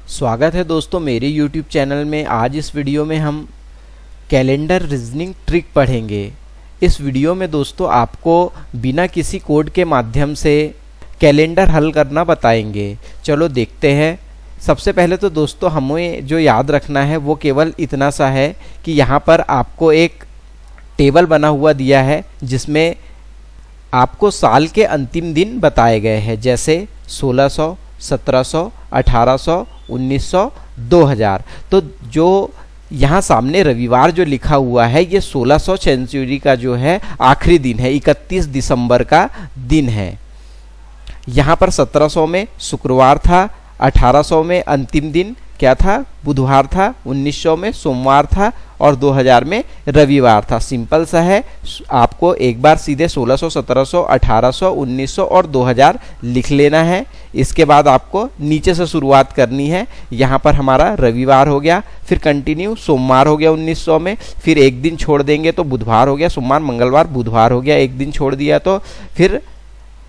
स्वागत है दोस्तों मेरे YouTube चैनल में। आज इस वीडियो में हम कैलेंडर रीजनिंग ट्रिक पढ़ेंगे। इस वीडियो में दोस्तों आपको बिना किसी कोड के माध्यम से कैलेंडर हल करना बताएंगे। चलो देखते हैं। सबसे पहले तो दोस्तों हमें जो याद रखना है वो केवल इतना सा है कि यहाँ पर आपको एक टेबल बना हुआ दिया है जिसमें आपको साल के अंतिम दिन बताए गए हैं, जैसे 1600, 1700, 1800, 1900, 2000। तो जो यहाँ सामने रविवार जो लिखा हुआ है ये 1600 सेंचुरी का जो है आखिरी दिन है, 31 दिसंबर का दिन है। यहाँ पर 1700 में शुक्रवार था, 1800 में अंतिम दिन क्या था, बुधवार था, 1900 में सोमवार था और 2000 में रविवार था। सिंपल सा है, आपको एक बार सीधे 1600, 1700, 1800, 1900 और 2000 लिख लेना है। इसके बाद आपको नीचे से शुरुआत करनी है। यहाँ पर हमारा रविवार हो गया, फिर कंटिन्यू सोमवार हो गया 1900 में, फिर एक दिन छोड़ देंगे तो बुधवार हो गया, सोमवार मंगलवार बुधवार हो गया, एक दिन छोड़ दिया तो फिर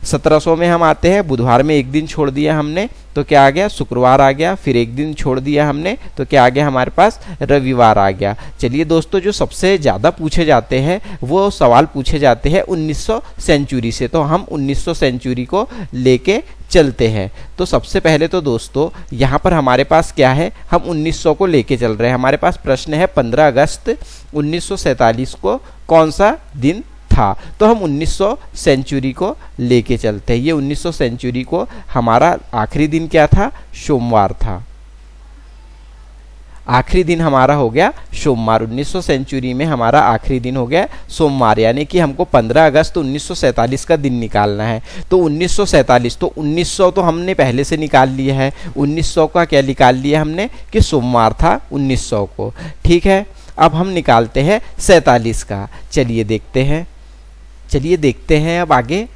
1700 में हम आते हैं, बुधवार में एक दिन छोड़ दिया हमने तो क्या आ गया, शुक्रवार आ गया, फिर एक दिन छोड़ दिया हमने तो क्या आ गया, हमारे पास रविवार आ गया। चलिए दोस्तों, जो सबसे ज़्यादा पूछे जाते हैं वो सवाल पूछे जाते हैं 1900 सेंचुरी से, तो हम 1900 सेंचुरी को लेके चलते हैं। तो सबसे पहले तो दोस्तों यहाँ पर हमारे पास क्या है, हम 1900 को लेके चल रहे हैं। हमारे पास प्रश्न है 15 अगस्त 1947 को कौन सा दिन था, तो हम 1900 सेंचुरी को लेके चलते हैं। ये 1900 सेंचुरी को हमारा आखिरी दिन क्या था, सोमवार था। आखिरी दिन हमारा हो गया सोमवार। 1900 सेंचुरी में हमारा आखिरी दिन हो गया सोमवार, यानी कि हमको 15 अगस्त 1947 का दिन निकालना है। तो 1947, तो 1900 तो हमने पहले से निकाल लिया है। 1900 का क्या निकाल लिया हमने कि सोमवार था 1900 को, ठीक है। अब हम निकालते हैं 47 का। चलिए देखते हैं अब आगे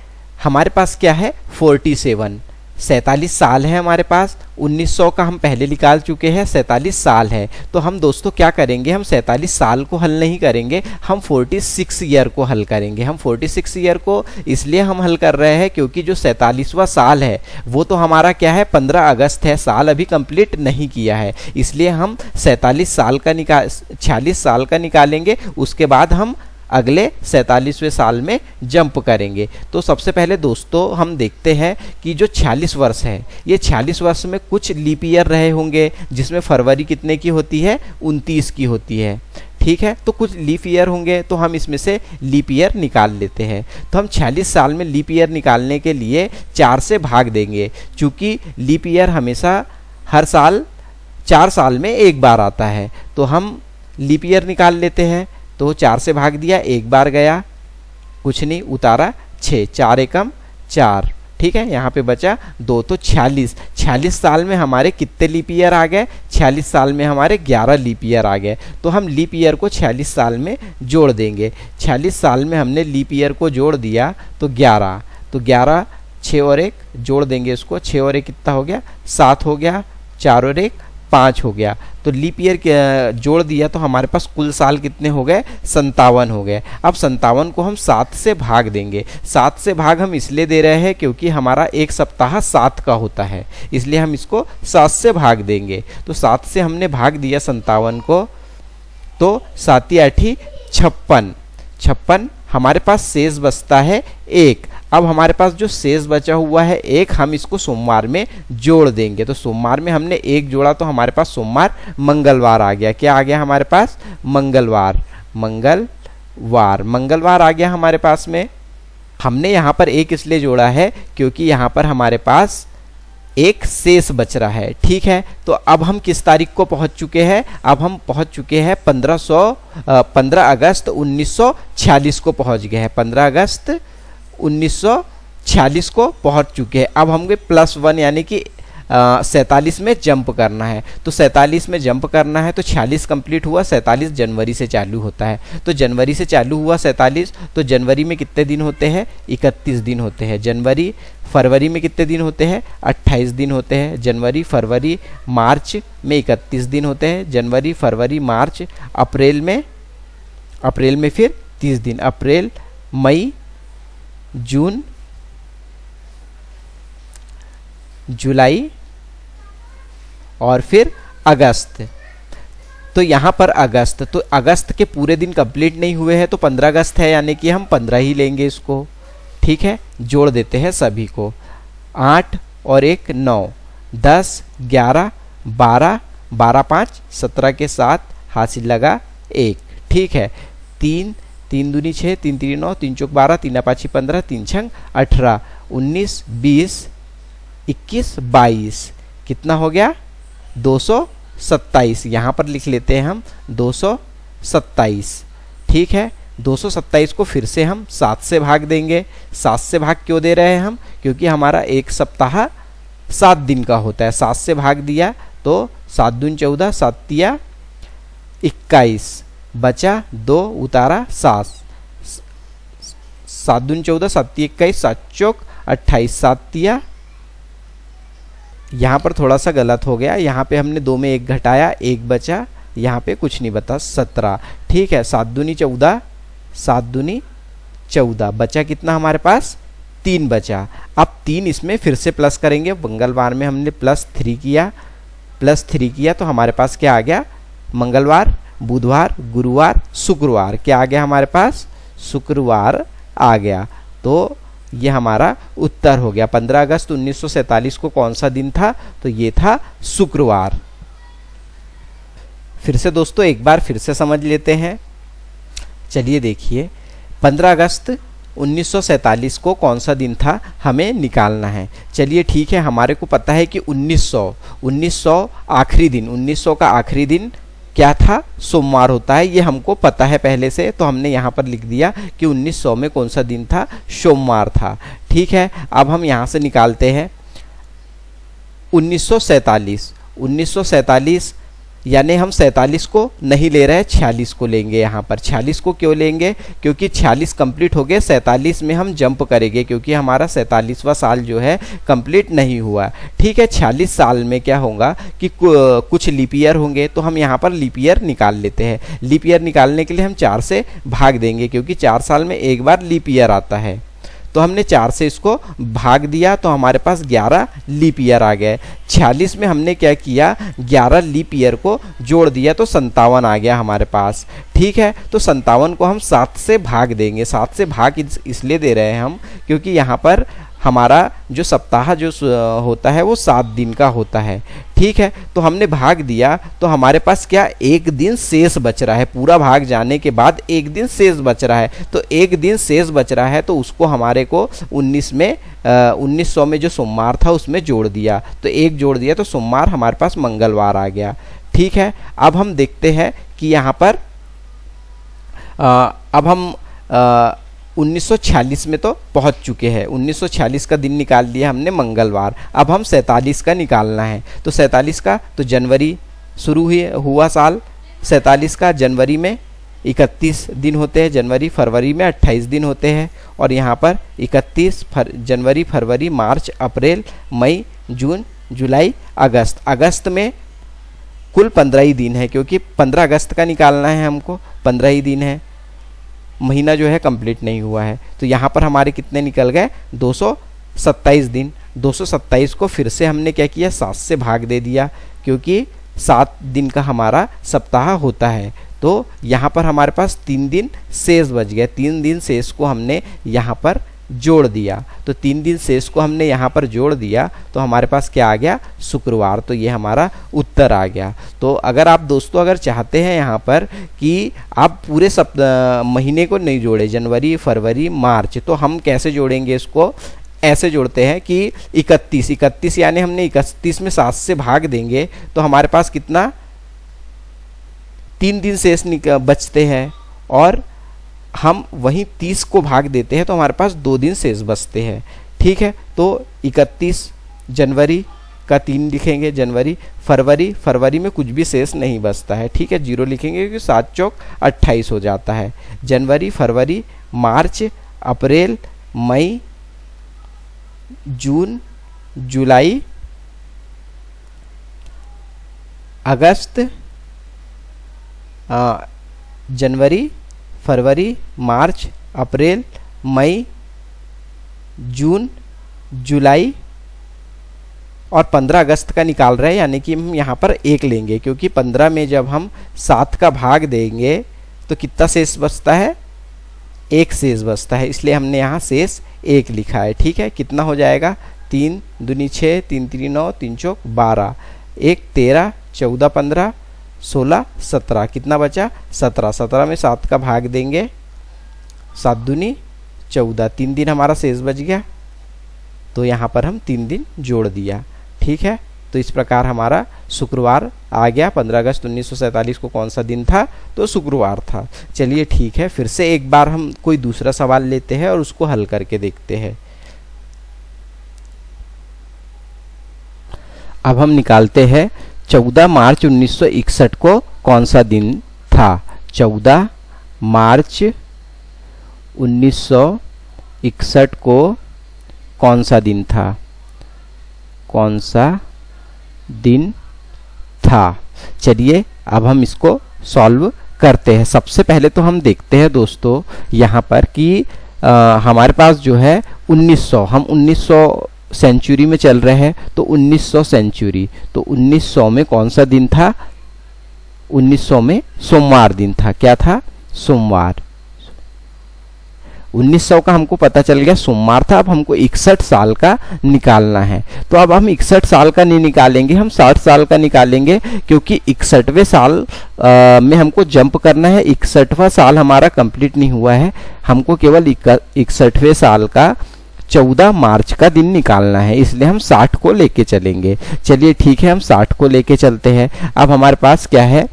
हमारे पास क्या है, 47। 47 साल है हमारे पास। 1900 का हम पहले निकाल चुके हैं, 47 साल है। तो हम दोस्तों क्या करेंगे, हम 47 साल को हल नहीं करेंगे, हम 46 ईयर को हल करेंगे। हम 46 ईयर को इसलिए हम हल कर रहे हैं क्योंकि जो 47वां साल है वो तो हमारा क्या है, 15 अगस्त है, साल अभी कंप्लीट नहीं किया है। इसलिए हम 46 साल का निकालेंगे, उसके बाद हम अगले 47वें साल में जंप करेंगे। तो सबसे पहले दोस्तों हम देखते हैं कि जो 46 वर्ष है, ये 46 वर्ष में कुछ लीप ईयर रहे होंगे, जिसमें फरवरी कितने की होती है, 29 की होती है, ठीक है। तो कुछ लीप ईयर होंगे तो हम इसमें से लीप ईयर निकाल लेते हैं। तो हम 46 साल में लीप ईयर निकालने के लिए 4 से भाग देंगे, चूँकि लीप ईयर हमेशा हर साल 4 साल में एक बार आता है। तो हम लीप ईयर निकाल लेते हैं। तो 4 से भाग दिया, एक बार गया, कुछ नहीं, उतारा 6, 4 एकम 4, ठीक है। यहाँ पे बचा 2, तो 46 साल में हमारे कितने लीप ईयर आ गए, 46 साल में हमारे 11 लीप ईयर आ गए। तो हम लीप ईयर को 46 साल में जोड़ देंगे। 46 साल में हमने लीप ईयर को जोड़ दिया तो 11, तो 11, 6 और 1 जोड़ देंगे इसको, 6 और 1 कितना हो गया, 7 हो गया, 4 और 1 5 हो गया। तो लीप ईयर जोड़ दिया तो हमारे पास कुल साल कितने हो गए, 57 हो गए। अब 57 को हम 7 से भाग देंगे। 7 से भाग हम इसलिए दे रहे हैं क्योंकि हमारा एक सप्ताह 7 का होता है, इसलिए हम इसको 7 से भाग देंगे। तो 7 से हमने भाग दिया 57 को, तो 7 8 56, हमारे पास शेष बचता है 1। अब हमारे पास जो शेष बचा हुआ है 1, हम इसको सोमवार में जोड़ देंगे। तो सोमवार में हमने 1 जोड़ा तो हमारे पास सोमवार मंगलवार आ गया। क्या आ गया हमारे पास, मंगलवार आ गया हमारे पास में। हमने यहाँ पर 1 इसलिए जोड़ा है क्योंकि यहाँ पर हमारे पास एक शेष बच रहा है, ठीक है। तो अब हम किस तारीख को पहुंच चुके हैं, अब हम पहुंच चुके हैं 15 अगस्त 1946 को पहुंच गए हैं। 15 अगस्त 1946 को पहुंच चुके हैं। अब हमको +1 यानी कि 47 में जंप करना है। तो 47 में जंप करना है तो 46 कंप्लीट हुआ, 47 जनवरी से चालू होता है। तो जनवरी से चालू हुआ 47, तो जनवरी में कितने दिन होते हैं, 31 दिन होते हैं। फरवरी में कितने दिन होते हैं, 28 दिन होते हैं। जनवरी, फरवरी, मार्च में 31 दिन होते हैं। जनवरी, फरवरी, मार्च, अप्रैल में फिर 30 दिन। अप्रैल, मई, जून, जुलाई, और फिर अगस्त। तो यहाँ पर अगस्त, तो अगस्त के पूरे दिन कंप्लीट नहीं हुए हैं तो 15 अगस्त है, यानी कि हम 15 ही लेंगे इसको। ठीक है, जोड़ देते हैं सभी को। 8 और 1 9, 10 11 12, 12 5 17 के साथ हासिल लगा 1। ठीक है, 3 3 दूनी 6, 3 3 9, 3 चौक 12, 3 5 15, 3 छंग 18, 19 20 21 22, कितना हो गया 227। यहाँ पर लिख लेते हैं हम 227। ठीक है, 227 को फिर से हम 7 से भाग देंगे। 7 से भाग क्यों दे रहे हैं हम, क्योंकि हमारा एक सप्ताह 7 दिन का होता है। 7 से भाग दिया तो 7 दून 14, 7 तिया 21, बचा 2, उतारा 7, 7 दून 14, 7 तिया 21, 7 चौक 28, 7 तिया, यहाँ पर थोड़ा सा गलत हो गया, यहाँ पे हमने 2 में 1 घटाया, 1 बचा, यहाँ पे कुछ नहीं बता 17। ठीक है, 7 दूनी 14, 7 दूनी 14, बचा कितना हमारे पास 3 बचा। अब 3 इसमें फिर से प्लस करेंगे, मंगलवार में हमने +3 किया तो हमारे पास क्या आ गया, मंगलवार बुधवार गुरुवार शुक्रवार, क्या आ गया हमारे पास, शुक्रवार आ गया। तो ये हमारा उत्तर हो गया। 15 अगस्त 1947 को कौन सा दिन था, तो ये था शुक्रवार। फिर से दोस्तों एक बार फिर से समझ लेते हैं। चलिए देखिए, 15 अगस्त 1947 को कौन सा दिन था हमें निकालना है। चलिए ठीक है, हमारे को पता है कि 1900 आखिरी दिन, 1900 का आखिरी दिन क्या था, सोमवार होता है, ये हमको पता है पहले से, तो हमने यहाँ पर लिख दिया कि 1900 में कौन सा दिन था, सोमवार था। ठीक है, अब हम यहाँ से निकालते हैं 1947 यानी हम 47 को नहीं ले रहे हैं, 46 को लेंगे। यहाँ पर 46 को क्यों लेंगे, क्योंकि 46 कंप्लीट हो गए, 47 में हम जंप करेंगे क्योंकि हमारा 47वां साल जो है कंप्लीट नहीं हुआ। ठीक है, 46 साल में क्या होगा कि कुछ लीप ईयर होंगे, तो हम यहाँ पर लीप ईयर निकाल लेते हैं। लीप ईयर निकालने के लिए हम 4 से भाग देंगे क्योंकि 4 साल में एक बार लीप ईयर आता है। तो हमने 4 से इसको भाग दिया तो हमारे पास 11 लीप ईयर आ गए। 46 में हमने क्या किया, 11 लीप ईयर को जोड़ दिया तो 57 आ गया हमारे पास। ठीक है, तो 57 को हम 7 से भाग देंगे। 7 से भाग इसलिए दे रहे हैं हम क्योंकि यहाँ पर हमारा जो सप्ताह जो होता है वो 7 दिन का होता है। ठीक है, तो हमने भाग दिया तो हमारे पास क्या, एक दिन शेष बच रहा है। पूरा भाग जाने के बाद एक दिन शेष बच रहा है, तो एक दिन शेष बच रहा है तो उसको हमारे को 1900 में जो सोमवार था उसमें जोड़ दिया, तो एक जोड़ दिया तो सोमवार हमारे पास मंगलवार आ गया। ठीक है, अब हम देखते हैं कि यहाँ पर अब हम 1946 में तो पहुंच चुके हैं। 1946 का दिन निकाल दिया हमने मंगलवार। अब हम 47 का निकालना है, तो 47 का तो जनवरी शुरू हुआ साल। 47 का जनवरी में 31 दिन होते हैं, जनवरी फरवरी में 28 दिन होते हैं, और यहाँ पर 31 जनवरी फरवरी मार्च अप्रैल मई जून जुलाई अगस्त। अगस्त में कुल 15 ही दिन है क्योंकि 15 अगस्त का निकालना है हमको, 15 ही दिन है, महीना जो है कंप्लीट नहीं हुआ है। तो यहाँ पर हमारे कितने निकल गए, 227 दिन। 227 को फिर से हमने क्या किया, 7 से भाग दे दिया क्योंकि 7 दिन का हमारा सप्ताह होता है। तो यहाँ पर हमारे पास 3 दिन शेष बच गए। 3 दिन शेष को हमने यहाँ पर जोड़ दिया, तो 3 दिन शेष को हमने यहाँ पर जोड़ दिया तो हमारे पास क्या आ गया, शुक्रवार। तो ये हमारा उत्तर आ गया। तो अगर आप दोस्तों अगर चाहते हैं यहाँ पर कि आप पूरे महीने को नहीं जोड़े, जनवरी फरवरी मार्च, तो हम कैसे जोड़ेंगे इसको, ऐसे जोड़ते हैं कि 31 यानी हमने 31 में 7 से भाग देंगे तो हमारे पास कितना, 3 दिन शेष बचते हैं, और हम वहीं 30 को भाग देते हैं तो हमारे पास 2 दिन शेष बचते हैं। ठीक है, तो 31 जनवरी का 3 लिखेंगे, जनवरी फरवरी में कुछ भी शेष नहीं बचता है। ठीक है, 0 लिखेंगे क्योंकि 7 चौक 28 हो जाता है। जनवरी फरवरी मार्च अप्रैल मई जून जुलाई अगस्त, जनवरी फरवरी मार्च अप्रैल मई जून जुलाई और 15 अगस्त का निकाल रहे हैं, यानी कि हम यहाँ पर 1 लेंगे, क्योंकि 15 में जब हम 7 का भाग देंगे तो कितना शेष बचता है, 1 शेष बचता है, इसलिए हमने यहाँ शेष 1 लिखा है। ठीक है, कितना हो जाएगा, 3 दूनी 6, 3 3 9, 3 चौक 12, 1 13, 14 15, 16 17, कितना बचा 17। 17 में 7 का भाग देंगे, 7 दूनी 14, 3 दिन हमारा शेष बच गया, तो यहाँ पर हम 3 दिन जोड़ दिया। ठीक है, तो इस प्रकार हमारा शुक्रवार आ गया। 15 अगस्त 1947 को कौन सा दिन था, तो शुक्रवार था। चलिए ठीक है, फिर से एक बार हम कोई दूसरा सवाल लेते हैं और उसको हल करके देखते हैं। अब हम निकालते हैं 14 मार्च 1961 को कौन सा दिन था। 14 मार्च 1961 को कौन सा दिन था, कौन सा दिन था। चलिए अब हम इसको सॉल्व करते हैं। सबसे पहले तो हम देखते हैं दोस्तों यहाँ पर कि हमारे पास जो है 1900, हम 1900 सेंचुरी में चल रहे हैं, तो 1900 सेंचुरी, तो 1900 में कौन सा दिन था, 1900 में सोमवार दिन था। क्या था, सोमवार। 1900 का हमको पता चल गया सोमवार था। अब हमको 61 साल का निकालना है, तो अब हम 61 साल का नहीं निकालेंगे, हम 60 साल का निकालेंगे, क्योंकि 61वें साल में हमको जंप करना है। 61वां साल हमारा कंप्लीट नहीं हुआ है, हमको केवल 61वें साल का 14 मार्च का दिन निकालना है, इसलिए हम 60 को लेके चलेंगे। चलिए ठीक है, हम 60 को लेके चलते हैं। अब हमारे पास क्या है,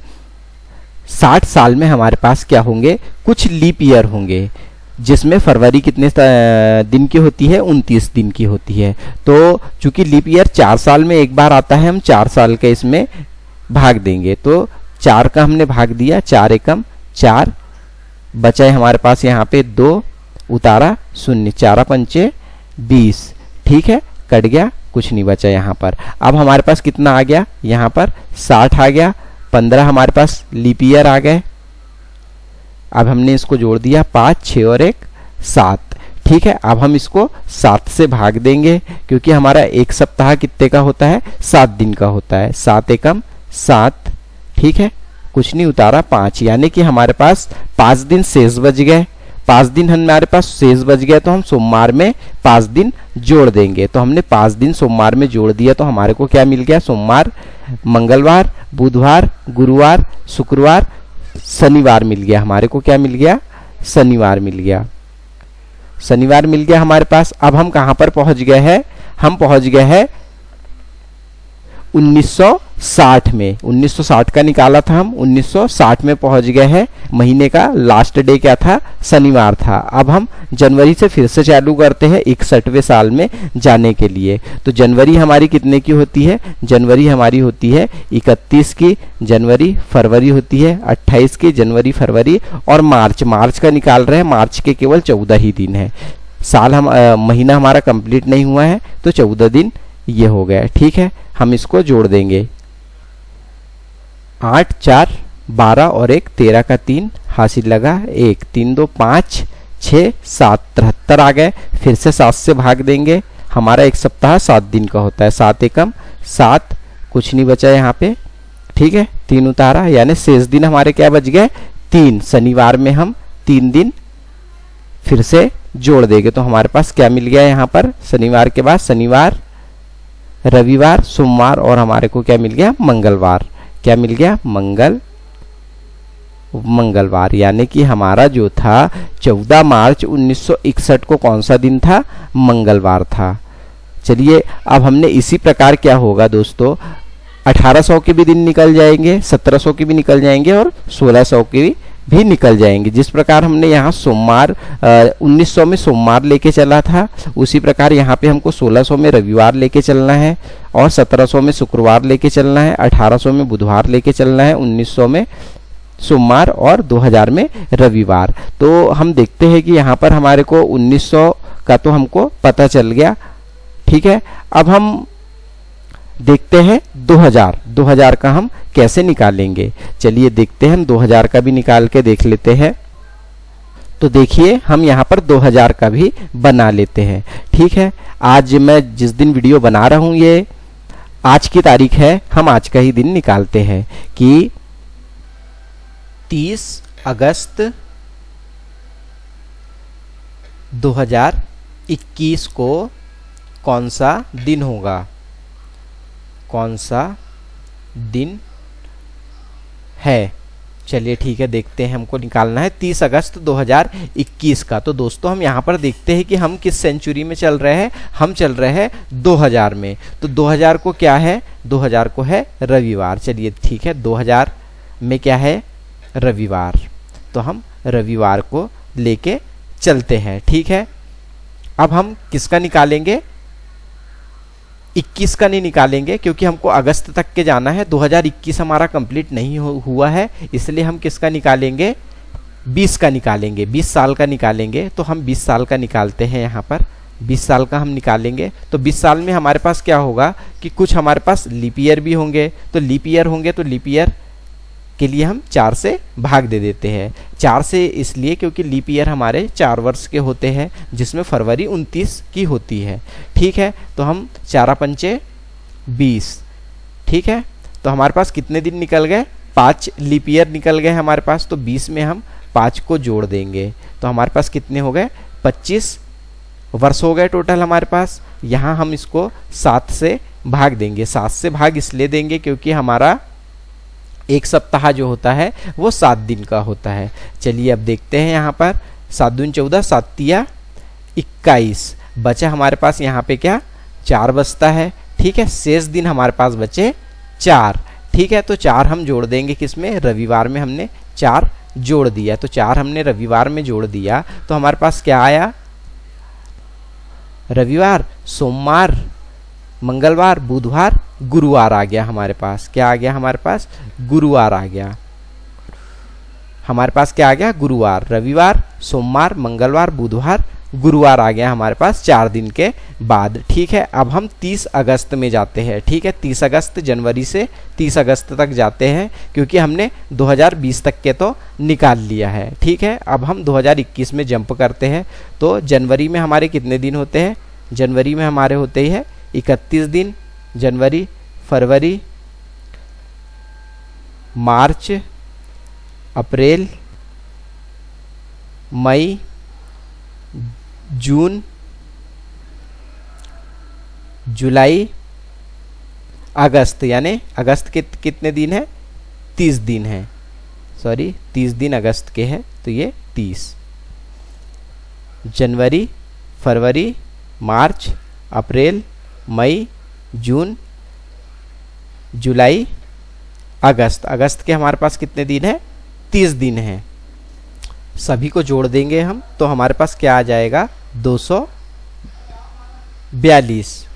60 साल में हमारे पास क्या होंगे, कुछ लीप ईयर होंगे, जिसमें फरवरी कितने दिन की होती है, 29 दिन की होती है। तो चूंकि लीप ईयर 4 साल में एक बार आता है, हम 4 साल के इसमें भाग देंगे, तो 4 का हमने भाग दिया, 4 एकम 4, बचा है हमारे पास यहाँ पे 2, उतारा 0, 4 पंचे 20। ठीक है, कट गया, कुछ नहीं बचा यहाँ पर। अब हमारे पास कितना आ गया, यहाँ पर 60 आ गया, 15 हमारे पास लीप ईयर आ गए। अब हमने इसको जोड़ दिया, 5 6 और 1 7। ठीक है, अब हम इसको 7 से भाग देंगे, क्योंकि हमारा एक सप्ताह कितने का होता है, 7 दिन का होता है। 7 एकम 7, ठीक है, कुछ नहीं, उतारा 5, यानी कि हमारे पास 5 दिन शेष बच गए। 5 दिन हमारे पास शेष बच गए, तो हम सोमवार में 5 दिन जोड़ देंगे। तो हमने 5 दिन सोमवार में जोड़ दिया, तो हमारे को क्या मिल गया, सोमवार, मंगलवार, बुधवार, गुरुवार, शुक्रवार, शनिवार मिल गया। हमारे को क्या मिल गया, शनिवार मिल गया, शनिवार मिल गया हमारे पास। अब हम कहां पर पहुंच गए हैं, हम पहुंच गए हैं 1960 में। 1960 का निकाला था हम, 1960 में पहुंच गए हैं। महीने का लास्ट डे क्या था, शनिवार था। अब हम जनवरी से फिर से चालू करते हैं 61वें साल में जाने के लिए। तो जनवरी हमारी कितने की होती है, जनवरी हमारी होती है 31 की, जनवरी, फरवरी होती है 28 की, जनवरी, फरवरी, और मार्च, मार्च का निकाल रहे हैं, मार्च के केवल 14 ही दिन है। साल हम महीना हमारा कंप्लीट नहीं हुआ है, तो 14 दिन ये हो गया। ठीक है, हम इसको जोड़ देंगे, 8 4 12 और 1 13 का 3 हासिल लगा 1, 3 2 5 6 7 73 आ गए। फिर से 7 से भाग देंगे, हमारा एक सप्ताह 7 दिन का होता है। 7 एकम 7, कुछ नहीं बचा यहाँ पे। ठीक है, 3 उतारा, यानी शेष दिन हमारे क्या बच गए, 3। शनिवार में हम 3 दिन फिर से जोड़ देंगे, तो हमारे पास क्या मिल गया यहाँ पर, शनिवार के बाद शनिवार, रविवार, सोमवार, और हमारे को क्या मिल गया, मंगलवार। क्या मिल गया, मंगलवार, यानी कि हमारा जो था 14 मार्च 1961 को कौन सा दिन था, मंगलवार था। चलिए अब हमने इसी प्रकार क्या होगा दोस्तों, 1800 के भी दिन निकल जाएंगे, 1700 के भी निकल जाएंगे, और 1600 के भी निकल जाएंगे। जिस प्रकार हमने यहाँ सोमवार 1900 में सोमवार लेके चला था, उसी प्रकार यहाँ पे हमको 1600 में रविवार लेके चलना है, और 1700 में शुक्रवार लेके चलना है, 1800 में बुधवार लेके चलना है, 1900 में सोमवार, और 2000 में रविवार। तो हम देखते हैं कि यहाँ पर हमारे को 1900 का तो हमको पता चल गया। ठीक है, अब हम देखते हैं 2000 का हम कैसे निकालेंगे। चलिए देखते हैं, हम 2000 का भी निकाल के देख लेते हैं। तो देखिए हम यहाँ पर 2000 का भी बना लेते हैं। ठीक है, आज मैं जिस दिन वीडियो बना रहा हूँ ये आज की तारीख है, हम आज का ही दिन निकालते हैं कि 30 अगस्त 2021 को कौन सा दिन होगा, कौन सा दिन है। चलिए ठीक है, देखते हैं, हमको निकालना है 30 अगस्त 2021 का। तो दोस्तों हम यहाँ पर देखते हैं कि हम किस सेंचुरी में चल रहे हैं, हम चल रहे हैं 2000 में। तो 2000 को क्या है, 2000 को है रविवार। चलिए ठीक है, 2000 में क्या है, रविवार। तो हम रविवार को लेके चलते हैं। ठीक है, अब हम किसका निकालेंगे, 21 का नहीं निकालेंगे क्योंकि हमको अगस्त तक के जाना है। 2021 हमारा कंप्लीट नहीं हुआ है, इसलिए हम किसका निकालेंगे, 20 का निकालेंगे, 20 साल का निकालेंगे। तो हम 20 साल का निकालते हैं, यहाँ पर 20 साल का हम निकालेंगे। तो 20 साल में हमारे पास क्या होगा कि कुछ हमारे पास लीप ईयर भी होंगे। तो लीप ईयर होंगे तो लीप ईयर के लिए हम 4 से भाग दे देते हैं। 4 से इसलिए क्योंकि लीप ईयर हमारे 4 वर्ष के होते हैं, जिसमें फरवरी 29 की होती है। ठीक है, तो हम 4 पंचे 20। ठीक है, तो हमारे पास कितने दिन निकल गए, 5 लीप ईयर निकल गए हमारे पास। तो 20 में हम 5 को जोड़ देंगे तो हमारे पास कितने हो गए, 25 वर्ष हो गए टोटल हमारे पास। यहाँ हम इसको 7 से भाग देंगे। 7 से भाग इसलिए देंगे क्योंकि हमारा एक सप्ताह जो होता है वो 7 दिन का होता है। चलिए अब देखते हैं, यहाँ पर 7 दूनी 14, 7 तिया 21, बचा हमारे पास यहाँ पे क्या, 4 बचता है। ठीक है, शेष दिन हमारे पास बचे 4। ठीक है, तो 4 हम जोड़ देंगे किसमें, रविवार में हमने 4 जोड़ दिया। तो 4 हमने रविवार में जोड़ दिया तो हमारे पास क्या आया, रविवार, सोमवार, मंगलवार, बुधवार, गुरुवार आ गया हमारे पास। क्या आ गया हमारे पास, गुरुवार आ गया हमारे पास। क्या आ गया, गुरुवार। रविवार, सोमवार, मंगलवार, बुधवार, गुरुवार आ गया हमारे पास 4 दिन के बाद। ठीक है, अब हम 30 अगस्त में जाते हैं। ठीक है, 30 अगस्त, जनवरी से 30 अगस्त तक जाते हैं क्योंकि हमने 2020 तक के तो निकाल लिया है। ठीक है, अब हम 2021 में जंप करते हैं। तो जनवरी में हमारे कितने दिन होते हैं, जनवरी में हमारे होते ही है 31 दिन। जनवरी, फरवरी, मार्च, अप्रैल, मई, जून, जुलाई, अगस्त। यानी अगस्त के कितने दिन है, 30 दिन है। सॉरी, 30 दिन अगस्त के हैं, तो ये 30। जनवरी, फरवरी, मार्च, अप्रैल, मई, जून, जुलाई, अगस्त। अगस्त के हमारे पास कितने दिन है, 30 दिन हैं। सभी को जोड़ देंगे हम तो हमारे पास क्या आ जाएगा, 242।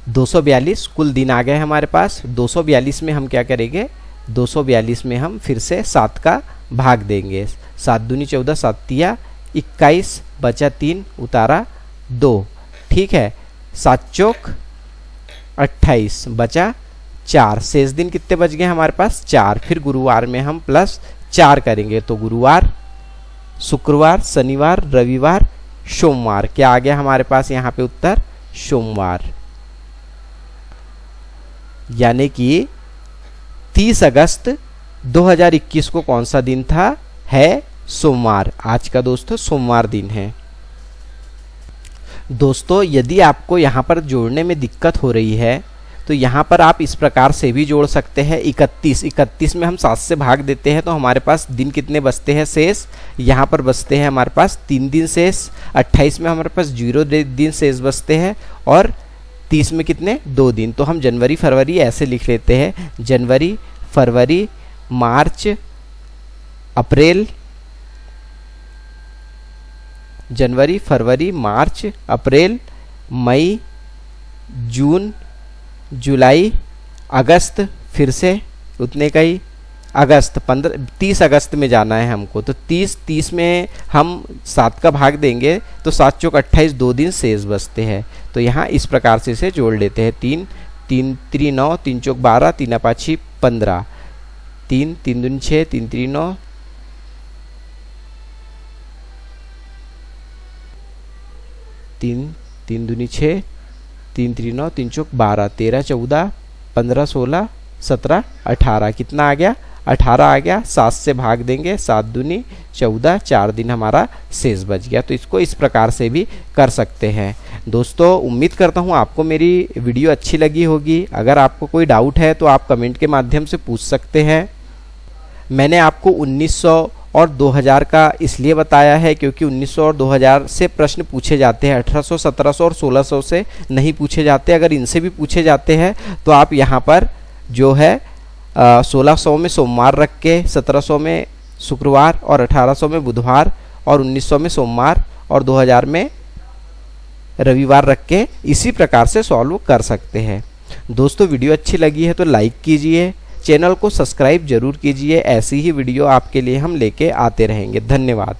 242 कुल दिन आ गए हमारे पास। 242 में हम क्या करेंगे, 242 में हम फिर से 7 का भाग देंगे। 7 दूनी 14, 7 तिया 21, बचा 3, उतारा 2। ठीक है, 7 चौक 28, बचा 4। शेष दिन कितने बच गए हमारे पास, 4। फिर गुरुवार में हम प्लस 4 करेंगे तो गुरुवार, शुक्रवार, शनिवार, रविवार, सोमवार। क्या आ गया हमारे पास यहाँ पे उत्तर, सोमवार। यानी कि 30 अगस्त 2021 को कौन सा दिन था, है सोमवार। आज का दोस्तों सोमवार दिन है। दोस्तों यदि आपको यहाँ पर जोड़ने में दिक्कत हो रही है तो यहाँ पर आप इस प्रकार से भी जोड़ सकते हैं। 31 में हम 7 से भाग देते हैं तो हमारे पास दिन कितने बचते हैं शेष, यहाँ पर बचते हैं हमारे पास 3 दिन शेष। 28 में हमारे पास 0 दिन शेष बचते हैं और 30 में कितने, 2 दिन। तो हम जनवरी फरवरी ऐसे लिख लेते हैं, जनवरी फरवरी मार्च अप्रैल, जनवरी फरवरी मार्च अप्रैल मई जून जुलाई अगस्त, फिर से उतने का ही अगस्त 30 अगस्त में जाना है हमको। तो 30 में हम 7 का भाग देंगे तो 7 चौक 28, 2 दिन शेष बचते हैं। तो यहाँ इस प्रकार से इसे जोड़ लेते हैं। 3 3 3 9, 3 चौक 12, 3 5 15, 3 3 दूनी 6, 3 3 9, 3 3 दूनी 6, 3 3 9, 3 चौक 12, 13 14 15, 16, 17, 18 कितना आ गया? 18 आ गया। 7 से भाग देंगे, 7 दूनी 14, 4 दिन हमारा शेष बच गया। तो इसको इस प्रकार से भी कर सकते हैं। दोस्तों उम्मीद करता हूँ आपको मेरी वीडियो अच्छी लगी होगी। अगर आपको कोई डाउट है तो आप कमेंट के माध्यम से पूछ सकते हैं। मैंने आपको 1900 और 2000 का इसलिए बताया है क्योंकि 1900 और 2000 से प्रश्न पूछे जाते हैं, 1800, 1700 और 1600 से नहीं पूछे जाते। अगर इनसे भी पूछे जाते हैं तो आप यहाँ पर जो है 1600 में सोमवार रख के, 1700 में शुक्रवार और 1800 में बुधवार और 1900 में सोमवार और 2000 में रविवार रख के इसी प्रकार से सॉल्व कर सकते हैं। दोस्तों वीडियो अच्छी लगी है तो लाइक कीजिए, चैनल को सब्सक्राइब जरूर कीजिए। ऐसी ही वीडियो आपके लिए हम लेके आते रहेंगे। धन्यवाद।